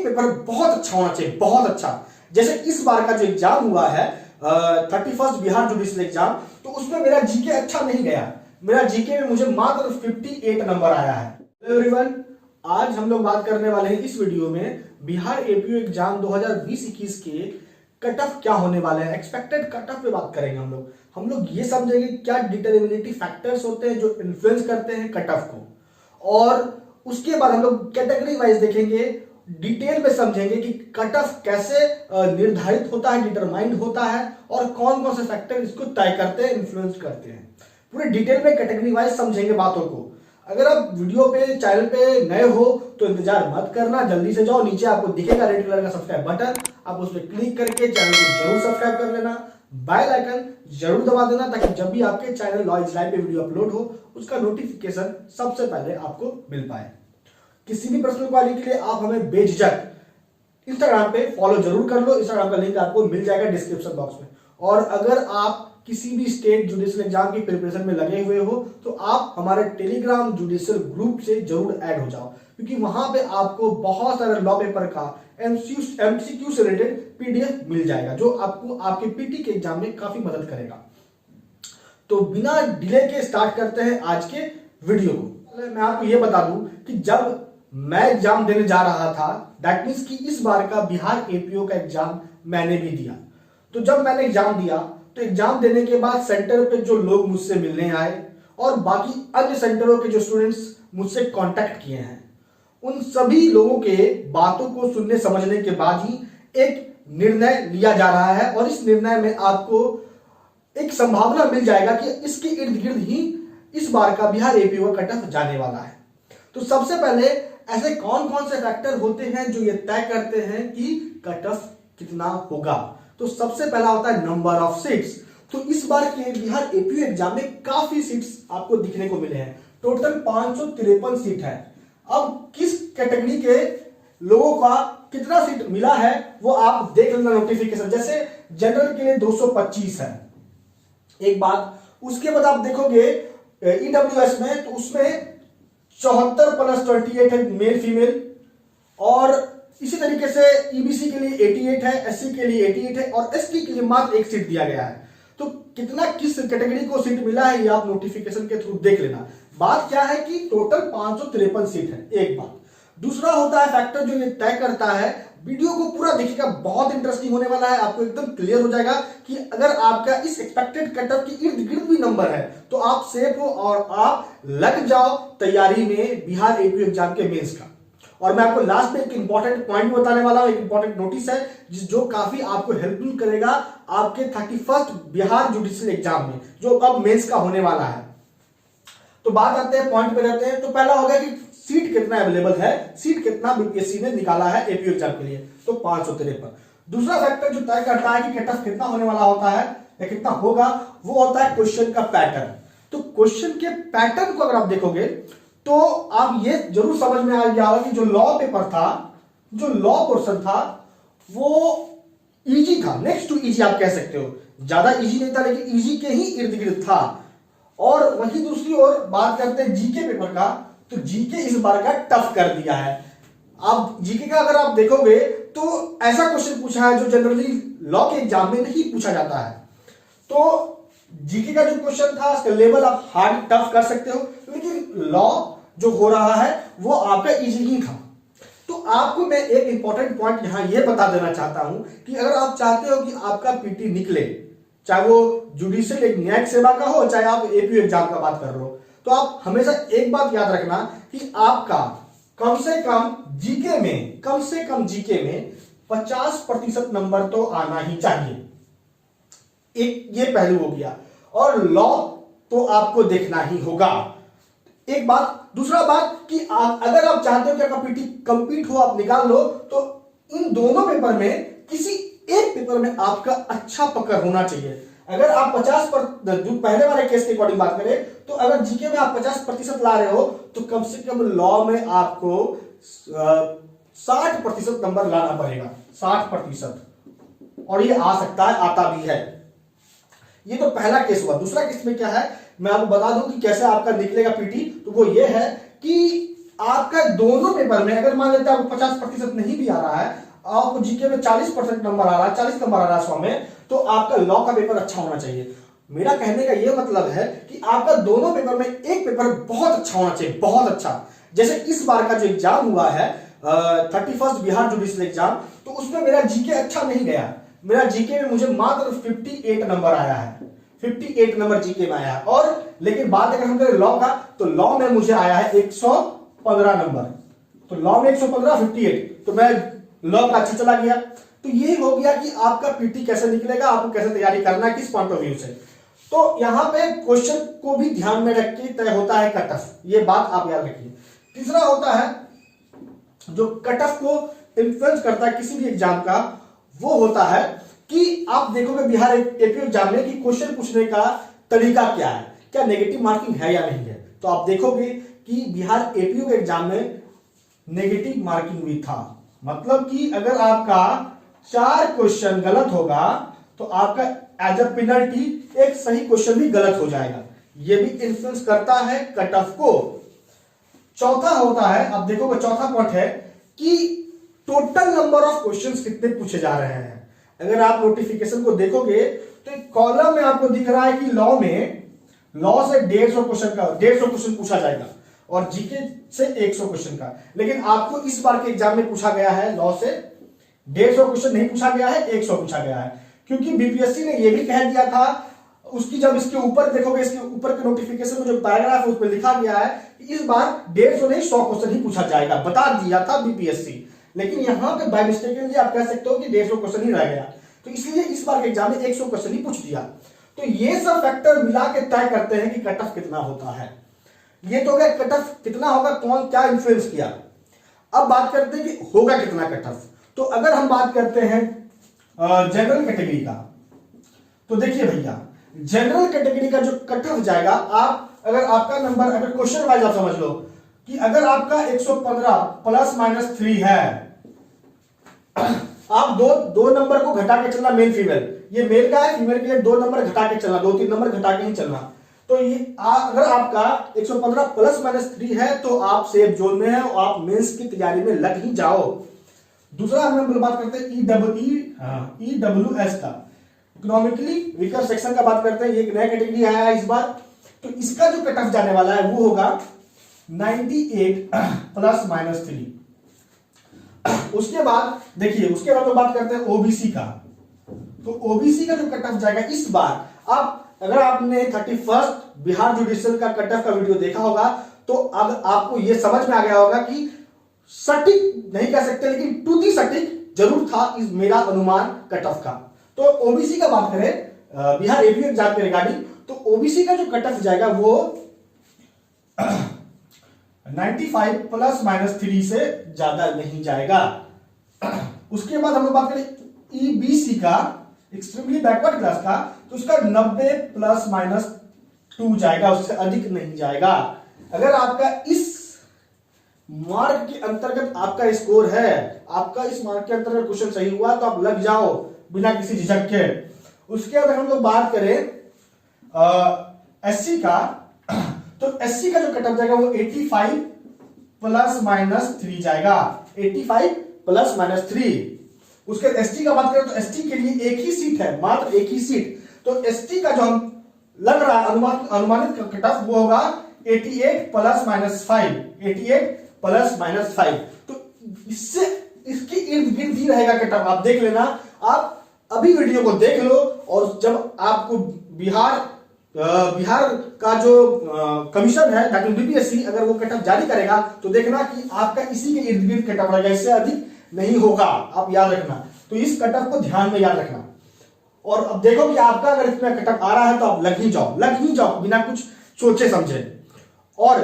Paper बहुत अच्छा होना चाहिए, बहुत अच्छा। जैसे इस बार का जो एग्जाम हुआ है 31st बिहार जुडिशियल एग्जाम, तो उसमें मेरा जीके अच्छा नहीं गया। मेरा जीके में मुझे मात्र 58 नंबर आया है। हेलो एवरीवन, आज हम लोग बात करने वाले हैं इस वीडियो में बिहार एपीओ एग्जाम 2020-21 के कट ऑफ क्या होने वाले हैं, एक्सपेक्टेड कट ऑफ पे बात करेंगे। हम लोग ये समझेंगे क्या डिटरमिनेटिव फैक्टर्स होते हैं जो इन्फ्लुएंस करते हैं कट ऑफ को, और उसके बाद हम लोग कैटेगरी वाइज देखेंगे, डिटेल में समझेंगे कि कट ऑफ कैसे निर्धारित होता है, डिटरमाइंड होता है, और कौन कौन से फैक्टर इसको तय करते हैं, इन्फ्लुएंस करते हैं। पूरे डिटेल में कैटेगरी वाइज समझेंगे बातों को। अगर आप वीडियो पे, चैनल पे नए हो तो इंतजार मत करना, जल्दी से जाओ, नीचे आपको दिखेगा रेड कलर का सब्सक्राइब बटन, आप उस पर क्लिक करके चैनल को जरूर सब्सक्राइब कर लेना, बेल आइकन जरूर दबा देना, ताकि जब भी आपके चैनल लॉ इज लाइव पे वीडियो अपलोड हो उसका नोटिफिकेशन सबसे पहले आपको मिल पाए। किसी भी प्रश्न क्वारी के लिए आप हमें बेझिझक इंस्टाग्राम पे फॉलो जरूर कर लो, इंस्टाग्राम का लिंक आपको मिल जाएगा डिस्क्रिप्शन बॉक्स में। और अगर आप किसी भी स्टेट जुडिशियल एग्जाम की प्रिपरेशन में लगे हुए हो तो आप हमारे टेलीग्राम जुडिशियल ग्रुप से जरूर ऐड हो जाओ, क्योंकि वहां पे आपको बहुत सारे लॉ पेपर का एमसीक्यू से रिलेटेड पीडीएफ मिल जाएगा, जो आपको आपके पीटी के एग्जाम में काफी मदद करेगा। तो बिना डिले के स्टार्ट करते हैं आज के वीडियो को। मैं आपको यह बता दूं कि जब मैं एग्जाम देने जा रहा था, दैट मीन्स कि इस बार का बिहार एपीओ का एग्जाम मैंने भी दिया। तो जब मैंने एग्जाम दिया तो एग्जाम देने के बाद सेंटर पे जो लोग मुझसे मिलने आए और बाकी अन्य सेंटरों के जो स्टूडेंट्स मुझसे कांटेक्ट किए हैं, उन सभी लोगों के बातों को सुनने समझने के बाद ही एक निर्णय लिया जा रहा है, और इस निर्णय में आपको एक संभावना मिल जाएगा कि इसके इर्द गिर्द ही इस बार का बिहार एपीओ कट ऑफ जाने वाला है। तो सबसे पहले ऐसे कौन कौन से फैक्टर होते हैं जो ये तय करते हैं कि कट ऑफ कितना होगा। तो सबसे पहला होता है नंबर ऑफ सीट्स। तो इस बार के बिहार एपीओ एग्जाम में काफी सीट्स आपको दिखने को मिले हैं, टोटल 553 सीट है। अब किस कैटेगरी के लोगों का कितना सीट मिला है वो आप देख लेना नोटिफिकेशन। जैसे जनरल के लिए 225 है एक बात, उसके बाद आप देखोगे ईडब्ल्यूएस में, तो उसमें 74+28 है मेल फीमेल, और इसी तरीके से ईबीसी के लिए 88 है, एससी के लिए 88 है, और एसटी के लिए मात्र एक सीट दिया गया है। तो कितना किस कैटेगरी को सीट मिला है ये आप नोटिफिकेशन के थ्रू देख लेना। बात क्या है कि टोटल 553 सीट है एक बात। दूसरा होता है फैक्टर जो ये तय करता है, वीडियो को पूरा देखिएगा, बहुत इंटरेस्टिंग होने वाला है, आपको एकदम क्लियर हो जाएगा कि अगर आपका इस एक्सपेक्टेड कट ऑफ के इर्द गिर्द भी नंबर है तो आप सेफ हो और आप लग जाओ तैयारी में बिहार एपीओ एग्जाम के मेंस का। और मैं आपको लास्ट में एक इंपॉर्टेंट पॉइंट बताने वाला हूं, एक इंपॉर्टेंट नोटिस है जो काफी आपको हेल्पफुल करेगा आपके 31st बिहार जुडिशियल एग्जाम में, जो अब मेंस का होने वाला है। तो बात आते हैं पॉइंट पे रहते हैं। तो पहला होगा कि सीट कितना अवेलेबल है, सीट कितना बीपीएससी ने निकाला है एपीओ एग्जाम के लिए, तो 553। दूसरा फैक्टर जो तय करता है कि कट ऑफ कितना होने वाला होता है या कितना होगा, वो होता है क्वेश्चन का पैटर्न। तो क्वेश्चन के पैटर्न को अगर आप देखोगे तो आप ये जरूर समझ में आ गया होगा कि जो लॉ पेपर था, जो लॉ पोर्शन था, वो इजी था, नेक्स्ट टू इजी आप कह सकते हो। ज्यादा इजी नहीं था लेकिन इजी के ही इर्द गिर्द था। और वही दूसरी ओर बात करते हैं जीके पेपर का, तो जीके इस बार का टफ कर दिया है। आप जीके का अगर आप देखोगे तो ऐसा क्वेश्चन पूछा है जो जनरली लॉ के एग्जाम में नहीं पूछा जाता है। तो जीके का जो क्वेश्चन था उसका लेवल आप हार्ड टफ कर सकते हो, लेकिन लॉ जो हो रहा है वो आपका इजी ही था। तो आपको मैं एक इंपॉर्टेंट पॉइंट यहां यह बता देना चाहता हूं कि अगर आप चाहते हो कि आपका पीटी निकले, चाहे वो जुडिशियल एक न्यायिक सेवा का हो, चाहे आप एपीओ एग्जाम का बात कर रहे हो, तो आप हमेशा एक बात याद रखना कि आपका कम से कम जीके में, कम से कम जीके में 50% नंबर तो आना ही चाहिए। एक ये पहलू हो गया, और लॉ तो आपको देखना ही होगा, एक बात। दूसरा बात कि अगर आप चाहते हो कि आपका पीटी कंप्लीट हो, आप निकाल लो, तो इन दोनों पेपर में किसी एक पेपर में आपका अच्छा पकड़ होना चाहिए। अगर आप 50% पहले वाले केस के अकॉर्डिंग बात करें, तो अगर जीके में आप 50% ला रहे हो तो कम से कम लॉ में आपको 60% नंबर लाना पड़ेगा, 60%, और ये आ सकता है, आता भी है। ये तो पहला केस हुआ। दूसरा केस में क्या है मैं आपको बता दूं कि कैसे आपका निकलेगा पीटी। तो वो ये है कि आपका दोनों पेपर में अगर मान लेते हैं आपको 50% नहीं भी आ रहा है, आपको जीके में 40% नंबर आ रहा है, 40 नंबर आ रहा है 100 में, तो आपका लॉ का पेपर अच्छा होना चाहिए। मेरा कहने का यह मतलब है कि आपका दोनों पेपर में एक पेपर बहुत अच्छा होना चाहिए, बहुत अच्छा। जैसे इस बार का जो एग्जाम हुआ है 31st बिहार जुडिशियल एग्जाम, तो उसमें मेरा जीके अच्छा नहीं गया। मेरा जीके में मुझे मात्र 58 नंबर आया है, 58 नंबर जीके में आया है। और लेकिन बात अगर हम करें लॉ का, तो लॉ में मुझे आया है 115 नंबर। तो लॉ में 115, 58, तो मैं लॉ का अच्छा चला गया। तो ये हो गया कि आपका पीटी कैसे निकलेगा, आपको कैसे तैयारी करना है, किस पॉइंट ऑफ व्यू से। तो यहां पे क्वेश्चन को भी ध्यान में रख के तय होता है कट ऑफ, ये बात आप याद रखिए। तीसरा होता है जो कट ऑफ को इन्फ्लुएंस करता है किसी भी एग्जाम का, वो होता है कि आप देखोगे बिहार एपीओ एग्जाम में कि क्वेश्चन पूछने का तरीका क्या है, क्या नेगेटिव मार्किंग है या नहीं है। तो आप देखोगे कि बिहार एपीओ के एग्जाम में नेगेटिव मार्किंग भी था। मतलब कि अगर आपका 4 क्वेश्चन गलत होगा तो आपका एज अ पेनल्टी एक सही क्वेश्चन भी गलत हो जाएगा। यह भी इन्फ्लुएंस करता है कट ऑफ को। चौथा होता है, अब देखोगे चौथा पॉइंट है कि टोटल नंबर ऑफ क्वेश्चंस कितने पूछे जा रहे हैं। अगर आप नोटिफिकेशन को देखोगे तो एक कॉलम में आपको दिख रहा है कि लॉ से 150 क्वेश्चन का 150 क्वेश्चन पूछा जाएगा और जीके से 100 क्वेश्चन का। लेकिन आपको इस बार के एग्जाम में पूछा गया है लॉ से 150 क्वेश्चन नहीं पूछा गया है, 100 पूछा गया है। क्योंकि बीपीएससी ने यह भी कह दिया था, उसकी जब इसके ऊपर देखोगे, इसके ऊपर के नोटिफिकेशन में जो पैराग्राफ है उस पर लिखा गया है कि इस बार 150 नहीं 100 क्वेश्चन ही पूछा जाएगा, बता दिया था बीपीएससी। लेकिन यहां पे बाय मिस्टेक आप कह सकते हो कि 150 क्वेश्चन ही रह गया, तो इसलिए इस बार के एग्जाम में 100 क्वेश्चन ही पूछ दिया। तो ये सब फैक्टर मिला के तय करते हैं कि कट ऑफ कितना होता है। ये तो हो गया कट ऑफ कितना होगा, कौन क्या इन्फ्लुएंस किया। अब बात करते हैं कि होगा कितना कट ऑफ। तो अगर हम बात करते हैं जनरल कैटेगरी का, तो देखिए भैया जनरल कैटेगरी का जो कट ऑफ जाएगा, आप अगर आपका नंबर अगर क्वेश्चन वाइज आप समझ लो कि अगर आपका 115 प्लस माइनस 3 है, आप दो नंबर को घटा के चलना, मेल फीमेल, ये मेल का है, फीमेल के लिए 2 नंबर घटा के चलना, 2-3 नंबर घटा के ही चलना। तो ये अगर आपका 115 प्लस माइनस 3 है तो आप सेफ जोन में है और आप मेंस की तैयारी में लग ही जाओ। दूसरा हम बात करते हैं ईडब्ल्यूएस का, इकोनॉमिकली वीकर सेक्शन का बात करते हैं। ये एक नया कैटेगरी आया है इस बार, तो इसका जो कट ऑफ जाने वाला है वो होगा 98 प्लस माइनस 3। उसके बाद देखिए, उसके बाद बात करते हैं ओबीसी का। तो ओबीसी का जो कट ऑफ जाएगा इस बार, आप अगर आपने 31st बिहार जुडिशियल का कट ऑफ का वीडियो देखा होगा तो अब आपको यह समझ में आ गया होगा कि सटीक नहीं कह सकते लेकिन टू दी सटीक जरूर था इस मेरा अनुमान कट ऑफ का। तो ओबीसी का बात करें बिहार एपीओ एग्जाम के रिगार्डिंग, तो ओबीसी का जो कट ऑफ जाएगा वो 95 प्लस माइनस 3 से ज्यादा नहीं जाएगा। उसके बाद हम लोग बात करें ईबीसी का, एक्सट्रीमली बैकवर्ड क्लास का, तो उसका 90 प्लस माइनस 2 जाएगा, उससे अधिक नहीं जाएगा। अगर आपका इस मार्क के अंतर्गत आपका स्कोर है, आपका इस मार्क के अंतर्गत क्वेश्चन सही हुआ तो आप लग जाओ बिना किसी झिझक के। उसके बाद हम लोग बात करें एससी का, तो एससी का जो कट ऑफ जाएगा वो 85 प्लस माइनस 3 जाएगा, 85 प्लस माइनस 3। उसके एसटी का बात करें तो एसटी के लिए एक ही सीट है, मात्र एक ही सीट। तो एसटी का जो हम लग रहा है अनुमानित कट ऑफ वो होगा 88 प्लस माइनस 5, 88 प्लस माइनस 5। तो इससे इसके इर्द गिर्द ही रहेगा कट ऑफ, आप देख लेना। आप अभी वीडियो को देख लो और जब आपको बिहार का जो कमीशन है डॉक्टर बीपीएससी अगर वो कट ऑफ जारी करेगा तो देखना कि आपका इसी के इर्द गिर्द कट ऑफ रहेगा, इससे अधिक नहीं होगा, आप याद रखना। तो इस कट ऑफ को ध्यान में याद रखना। और अब देखो कि आपका अगर इतना कट ऑफ आ रहा है तो आप लग ही जाओ बिना कुछ सोचे समझे। और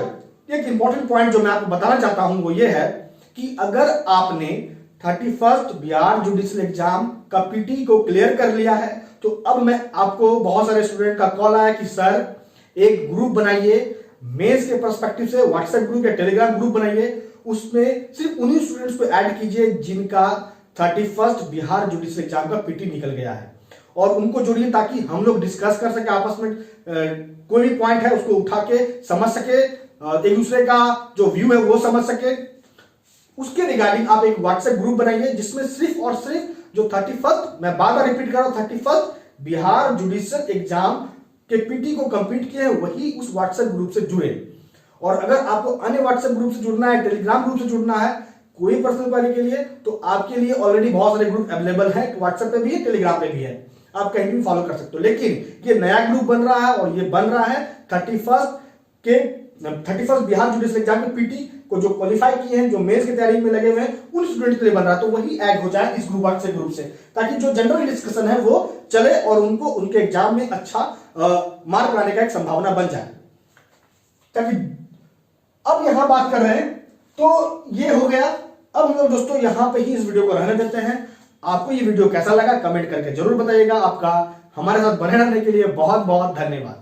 एक इंपॉर्टेंट पॉइंट जो मैं आपको बताना चाहता हूं वो ये है कि अगर आपने 31st बिहार जुडिशियल एग्जाम का पीटी को क्लियर कर लिया है तो अब मैं आपको, बहुत सारे स्टूडेंट का कॉल आया कि सर एक ग्रुप बनाइए मेंस के पर्सपेक्टिव से, व्हाट्सएप ग्रुप या टेलीग्राम ग्रुप बनाइए, उसमें सिर्फ उन्हीं स्टूडेंट्स को ऐड कीजिए जिनका 31st बिहार जुडिशियल एग्जाम का पीटी निकल गया है और उनको जोड़िए ताकि हम लोग डिस्कस कर सके आपस में, कोई भी पॉइंट है उसको उठा के समझ सके, एक दूसरे का जो व्यू है वो समझ सके, उसके रिगार्डिंग आप एक व्हाट्सएप ग्रुप बनाइए जिसमें सिर्फ और सिर्फ जो 31st, मैं बार बार रिपीट कर रहा हूं, 31st बिहार जुडिशियल एग्जाम के पीटी को कंप्लीट किए हैं वही उस व्हाट्सएप ग्रुप से जुड़े। और अगर आपको अन्य व्हाट्सएप ग्रुप से जुड़ना है, टेलीग्राम ग्रुप से जुड़ना है कोई पर्सनल क्वेरी के लिए, तो आपके लिए ऑलरेडी बहुत सारे ग्रुप अवेलेबल है, व्हाट्सएप पे भी है, टेलीग्राम पे भी है, आप कहीं भी फॉलो कर सकते हो। लेकिन ये नया ग्रुप बन रहा है और ये बन रहा है 31st बिहार जुडिशियल एग्जाम के पीटी को जो क्वालिफाई किए हैं, जो मेंस की तैयारी में लगे हुए हैं, उन स्टूडेंट के लिए बन रहा है। तो वही ऐड हो जाए इस ग्रुप से, ताकि जो जनरल डिस्कशन है वो चले और उनको उनके एग्जाम में अच्छा मार्क लाने का एक संभावना बन जाए। ताकि अब यहां बात कर रहे हैं तो ये हो गया। अब हम लोग दोस्तों यहां पे ही इस वीडियो को रहने देते हैं। आपको ये वीडियो कैसा लगा कमेंट करके जरूर बताइएगा। आपका हमारे साथ बने रहने के लिए बहुत बहुत धन्यवाद।